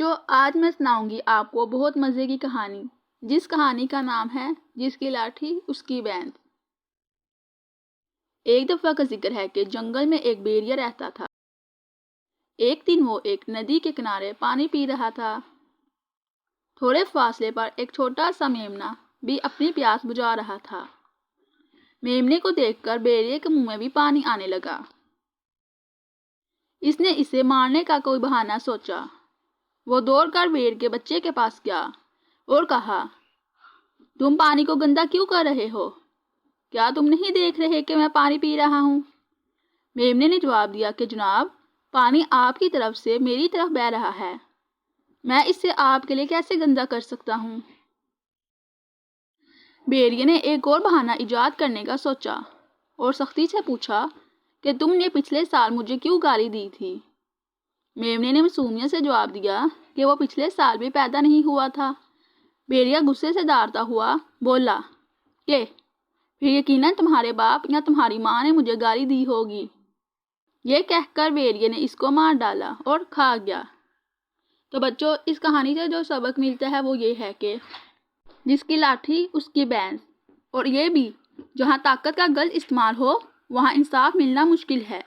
بچوں، آج میں سناؤں گی آپ کو بہت مزے کی کہانی، جس کہانی کا نام ہے جس کی لاٹھی اس کی بینت۔ ایک دفعہ کا ذکر ہے کہ جنگل میں ایک بھیڑیا رہتا تھا۔ ایک دن وہ ایک ندی کے کنارے پانی پی رہا تھا۔ تھوڑے فاصلے پر ایک چھوٹا سا میمنا بھی اپنی پیاس بجھا رہا تھا۔ میمنے کو دیکھ کر بھیڑیے کے منہ میں بھی پانی آنے لگا۔ اس نے اسے مارنے کا کوئی بہانہ سوچا۔ وہ دوڑ کر بھیڑ کے بچے کے پاس گیا اور کہا، تم پانی کو گندا کیوں کر رہے ہو؟ کیا تم نہیں دیکھ رہے کہ میں پانی پی رہا ہوں؟ میمنے نے جواب دیا کہ جناب، پانی آپ کی طرف سے میری طرف بہہ رہا ہے، میں اس سے آپ کے لیے کیسے گندا کر سکتا ہوں؟ بھیڑیے نے ایک اور بہانہ ایجاد کرنے کا سوچا اور سختی سے پوچھا کہ تم نے پچھلے سال مجھے کیوں گالی دی تھی؟ میمنے نے معصومیت سے جواب دیا کہ وہ پچھلے سال بھی پیدا نہیں ہوا تھا۔ بھیڑیا غصے سے دھاڑتا ہوا بولا کہ پھر یقیناً تمہارے باپ یا تمہاری ماں نے مجھے گالی دی ہوگی۔ یہ کہہ کر بھیڑیے نے اس کو مار ڈالا اور کھا گیا۔ تو بچوں، اس کہانی سے جو سبق ملتا ہے وہ یہ ہے کہ جس کی لاٹھی اس کی بینس، اور یہ بھی جہاں طاقت کا غلط استعمال ہو وہاں انصاف ملنا مشکل ہے۔